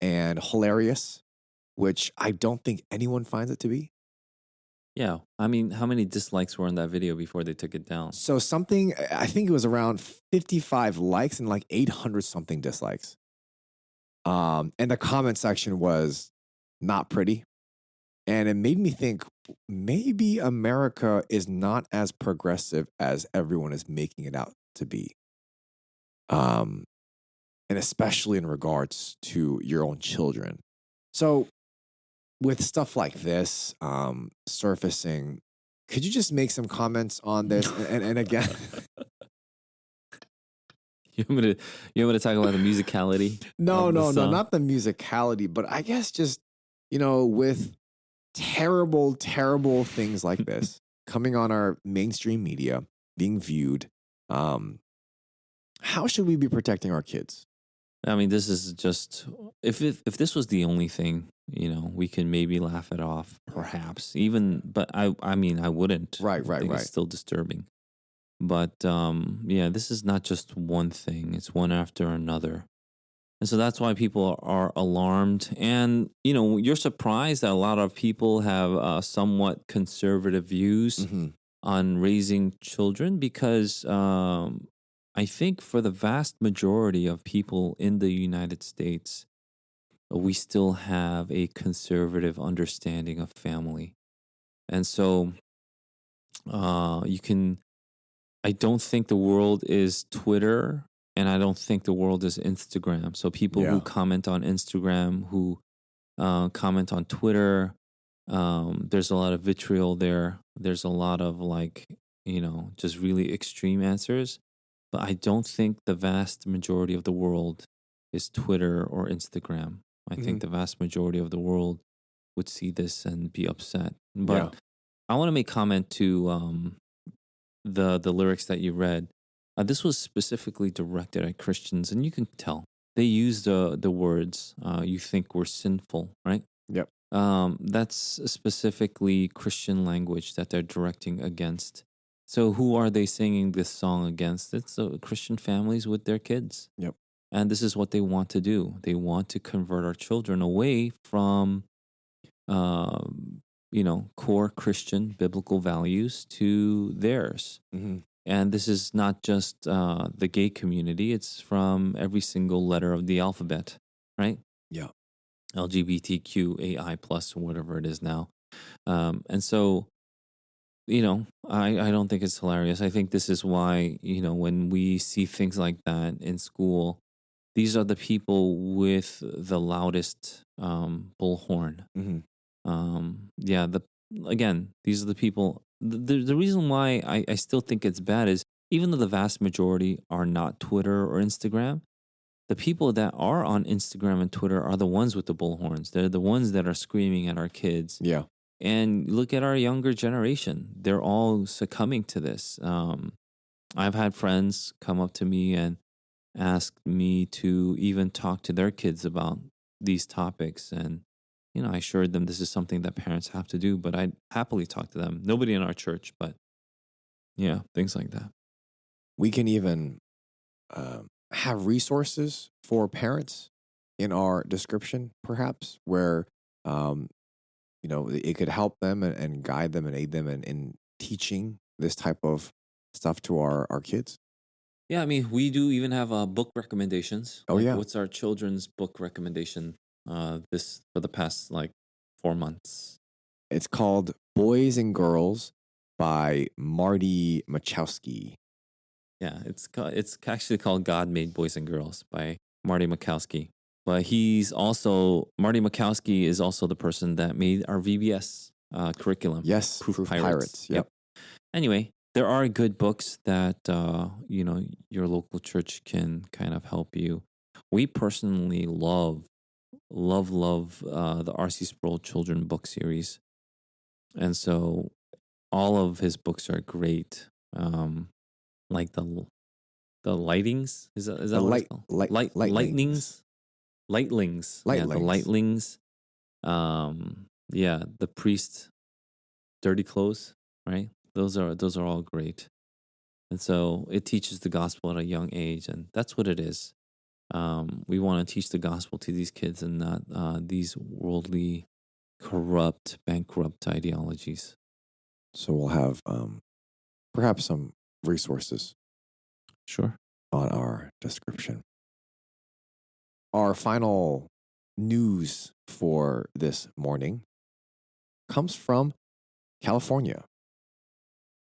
and hilarious, which I don't think anyone finds it to be. Yeah. I mean, how many dislikes were in that video before they took it down? So I think it was around 55 likes and like 800 something dislikes. And the comment section was not pretty. And it made me think maybe America is not as progressive as everyone is making it out to be. And especially in regards to your own children. So with stuff like this surfacing, could you just make some comments on this? And again, You want me to talk about the musicality? no, of the song? not the musicality, but I guess just, with terrible, terrible things like this coming on our mainstream media, being viewed, how should we be protecting our kids? I mean, this is just if this was the only thing, we can maybe laugh it off, perhaps. But I mean, I wouldn't. Right. It's still disturbing. But yeah, this is not just one thing; it's one after another, and so that's why people are alarmed. And you're surprised that a lot of people have somewhat conservative views on raising children because I think for the vast majority of people in the United States, we still have a conservative understanding of family. And so I don't think the world is Twitter and I don't think the world is Instagram. So people who comment on Instagram, who comment on Twitter, there's a lot of vitriol there. There's a lot of just really extreme answers. But I don't think the vast majority of the world is Twitter or Instagram. I think the vast majority of the world would see this and be upset. But I want to make comment to the lyrics that you read. This was specifically directed at Christians, and you can tell they use the words "you think we're sinful," right? Yep. That's specifically Christian language that they're directing against. So who are they singing this song against? It's Christian families with their kids. Yep. And this is what they want to do. They want to convert our children away from, core Christian biblical values to theirs. And this is not just the gay community. It's from every single letter of the alphabet, right? Yeah. LGBTQAI plus or whatever it is now. And so, I don't think it's hilarious. I think this is why, when we see things like that in school, these are the people with the loudest bullhorn. These are the people. The reason why I still think it's bad is even though the vast majority are not Twitter or Instagram, the people that are on Instagram and Twitter are the ones with the bullhorns. They're the ones that are screaming at our kids. Yeah. And look at our younger generation; they're all succumbing to this. I've had friends come up to me and ask me to even talk to their kids about these topics, and I assured them this is something that parents have to do. But I'd happily talk to them. Nobody in our church, but yeah, things like that. We can even have resources for parents in our description, perhaps, where um, it could help them and guide them and aid them in teaching this type of stuff to our kids. Yeah, I mean, we do even have book recommendations. Oh, Like, yeah. what's our children's book recommendation? This for the past like 4 months. It's called Boys and Girls by Marty Machowski. Yeah, it's actually called God Made Boys and Girls by Marty Machowski. But he's also Marty Machowski is also the person that made our VBS curriculum. Yes, Proof Proof Pirates. Pirates. Yep. Anyway, there are good books that your local church can kind of help you. We personally love the R.C. Sproul Children book series, and so all of his books are great. Like the lightings is The that what it's called? lightlings. Lightlings. Yeah, the lightlings. Yeah, the priest, dirty clothes, right? Those are all great. And so it teaches the gospel at a young age, and that's what it is. We want to teach the gospel to these kids and not these worldly, corrupt, bankrupt ideologies. So we'll have perhaps some resources Sure. on our description. Our final news for this morning comes from California.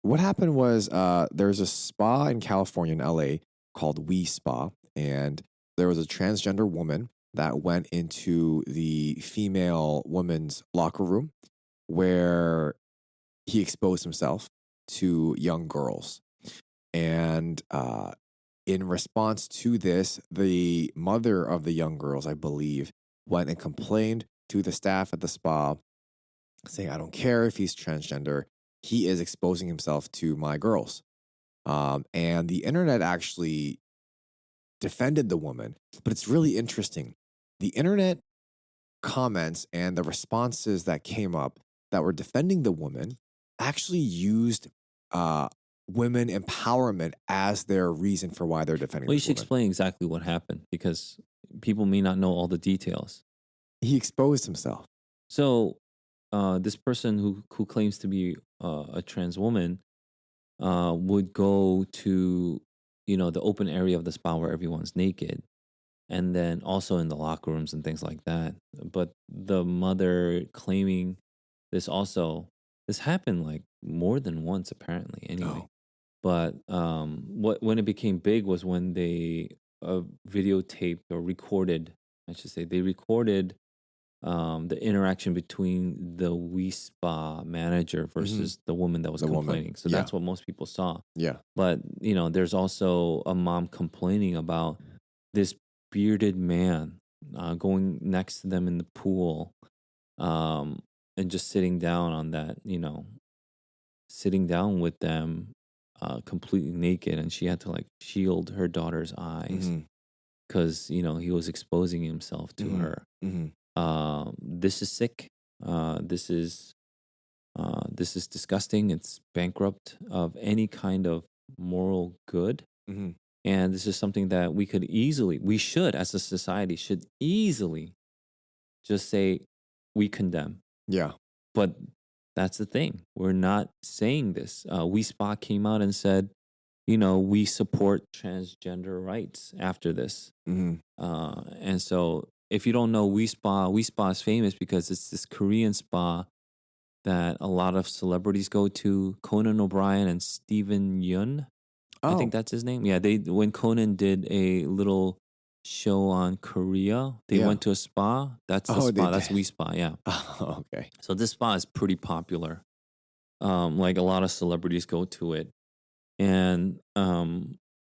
What happened was there's a spa in California, in LA, called We Spa, and there was a transgender woman that went into the female women's locker room where he exposed himself to young girls. And in response to this, the mother of the young girls, I believe, went and complained to the staff at the spa, saying, I don't care if he's transgender, he is exposing himself to my girls. And the internet actually defended the woman, but it's really interesting. The internet comments and the responses that came up that were defending the woman actually used women empowerment as their reason for why they're defending Well, you this should woman. explain exactly what happened because people may not know all the details. He exposed himself. So, this person who claims to be a trans woman would go to the open area of the spa where everyone's naked, and then also in the locker rooms and things like that. But the mother claiming this happened like more than once apparently. Anyway, Oh. but when it became big was when they videotaped or recorded. I should say they recorded the interaction between the We Spa manager versus the woman that was The woman, complaining. So yeah. that's what most people saw. Yeah. But there's also a mom complaining about this bearded man going next to them in the pool, and just sitting down on that, sitting down with them, completely naked, and she had to like shield her daughter's eyes Mhm. because he was exposing himself to her. Mhm. This is sick. This is disgusting. It's bankrupt of any kind of moral good. Mhm. And this is something that we should, as a society, should easily just say we condemn. Yeah. But that's the thing. We're not saying this. We Spa came out and said, we support transgender rights after this. Mhm. And so if you don't know We Spa is famous because it's this Korean spa that a lot of celebrities go to. Conan O'Brien and Steven Yeun. I think that's his name. Yeah, when Conan did a little show on Korea, they Yeah. went to a spa. That's the Oh, they spa. That's did. We Spa. Yeah. Oh, okay. So this spa is pretty popular. Like a lot of celebrities go to it, and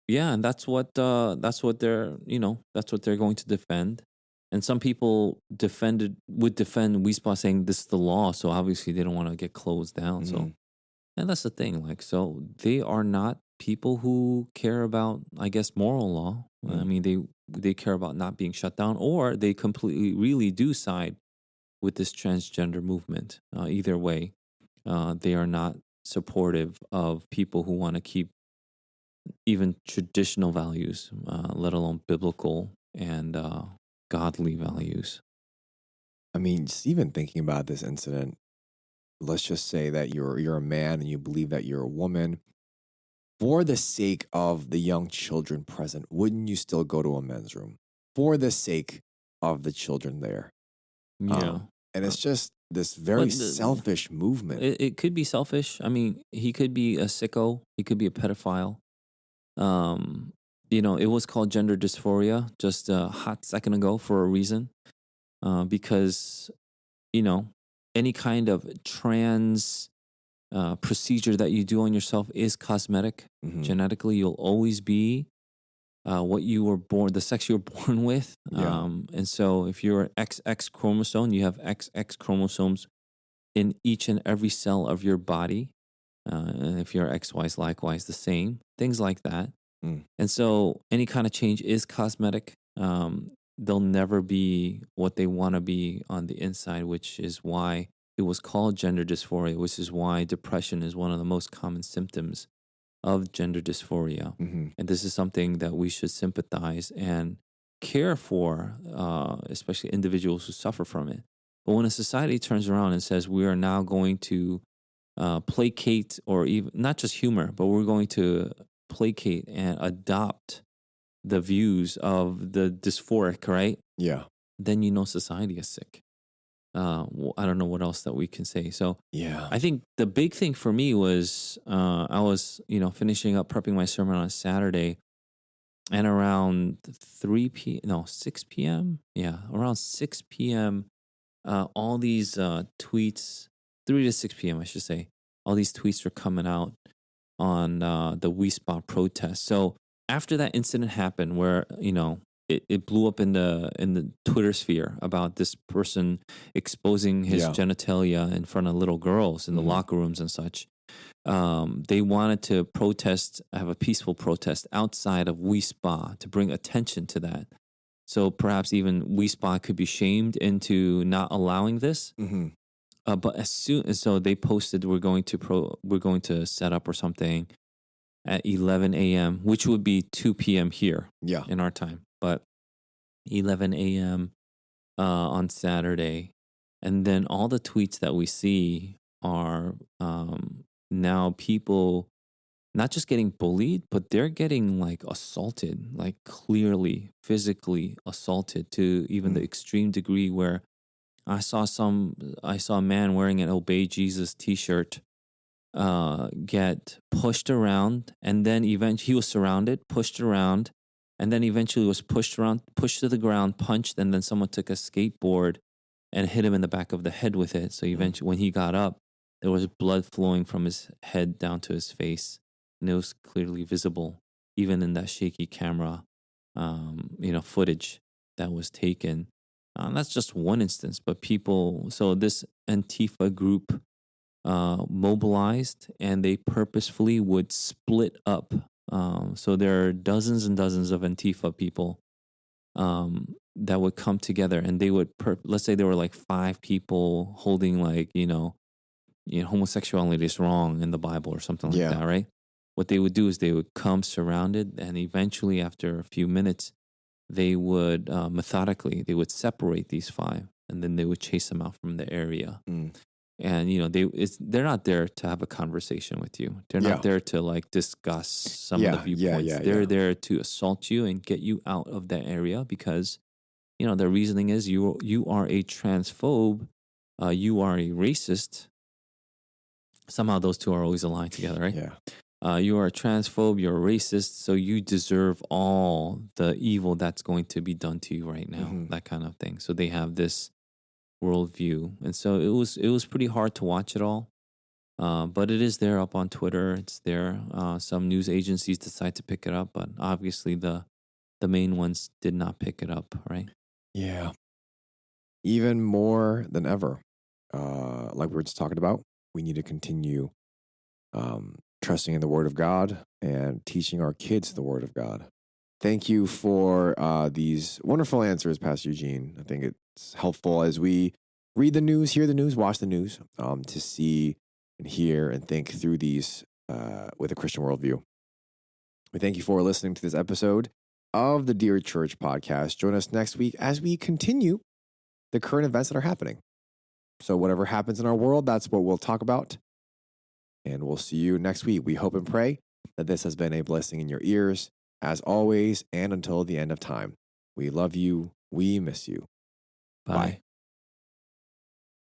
yeah, and that's what they're going to defend. And some people would defend WeSpa saying this is the law, so obviously they don't want to get closed down. So, and that's the thing. Like, so they are not people who care about, I guess, moral law. I mean, they care about not being shut down, or they completely really do side with this transgender movement. Either way, they are not supportive of people who want to keep even traditional values, let alone biblical and godly values. I mean, just even thinking about this incident, let's just say that you're a man and you believe that you're a woman. For the sake of the young children present, wouldn't you still go to a men's room? For the sake of the children there. Yeah. And it's just this very But selfish movement. it could be selfish. I mean, he could be a sicko. He could be a pedophile. It was called gender dysphoria just a hot second ago for a reason. Because, any kind of trans procedure that you do on yourself is cosmetic. Genetically, you'll always be what you were born, the sex you were born with. Yeah. And so if you're an XX chromosome, you have XX chromosomes in each and every cell of your body. And if you're XY, likewise the same, things like that. And so any kind of change is cosmetic. They'll never be what they want to be on the inside, which is why it was called gender dysphoria, which is why depression is one of the most common symptoms of gender dysphoria. And this is something that we should sympathize and care for, especially individuals who suffer from it. But when a society turns around and says we are now going to placate, or even not just humor, but we're going to placate and adopt the views of the dysphoric, right? Yeah. Then society is sick. I don't know what else that we can say. So Yeah. I think the big thing for me was I was, finishing up prepping my sermon on Saturday, and around 6 p.m. Yeah, around 6 p.m. All these tweets, 3 to 6 p.m. I should say, all these tweets were coming out on the WeSpa protest. So after that incident happened, where it blew up in the Twitter sphere about this person exposing his genitalia in front of little girls in the locker rooms and such. They wanted to have a peaceful protest outside of WeSpa to bring attention to that. So perhaps even WeSpa could be shamed into not allowing this. But as soon as they posted, we're going to set up or something at 11 a.m., which would be 2 p.m. here in our time, but 11 a.m. On Saturday. And then all the tweets that we see are now people not just getting bullied, but they're getting like assaulted, like clearly physically assaulted to even the extreme degree where I saw a man wearing an Obey Jesus t-shirt get pushed around, and then eventually he was surrounded, pushed around, and then eventually was pushed around, pushed to the ground, punched, and then someone took a skateboard and hit him in the back of the head with it. So eventually when he got up, there was blood flowing from his head down to his face, and it was clearly visible even in that shaky camera footage that was taken. That's just one instance, but so this Antifa group mobilized, and they purposefully would split up. So there are dozens and dozens of Antifa people that would come together, and they would, let's say there were like 5 people holding like, homosexuality is wrong in the Bible or something like that, right? What they would do is they would come surrounded, and eventually after a few minutes, they would methodically, they would separate these 5, and then they would chase them out from the area. And they're not there to have a conversation with you. They're not there to like discuss some of the viewpoints. They're there to assault you and get you out of that area because their reasoning is you are a transphobe, you are a racist. Somehow those two are always aligned together, right? You are a transphobe, you're a racist, so you deserve all the evil that's going to be done to you right now, that kind of thing. So they have this worldview, and so it was pretty hard to watch it all, but it is there up on Twitter. It's there. Some news agencies decide to pick it up, but obviously the main ones did not pick it up, right? Yeah. Even more than ever, like we were just talking about, we need to continue trusting in the Word of God and teaching our kids the Word of God. Thank you for these wonderful answers, Pastor Eugene. I think it's helpful as we read the news, hear the news, watch the news, to see and hear and think through these with a Christian worldview. We thank you for listening to this episode of the Dear Church podcast. Join us next week as we continue the current events that are happening. So whatever happens in our world, that's what we'll talk about. And we'll see you next week. We hope and pray that this has been a blessing in your ears, as always, and until the end of time. We love you. We miss you. Bye.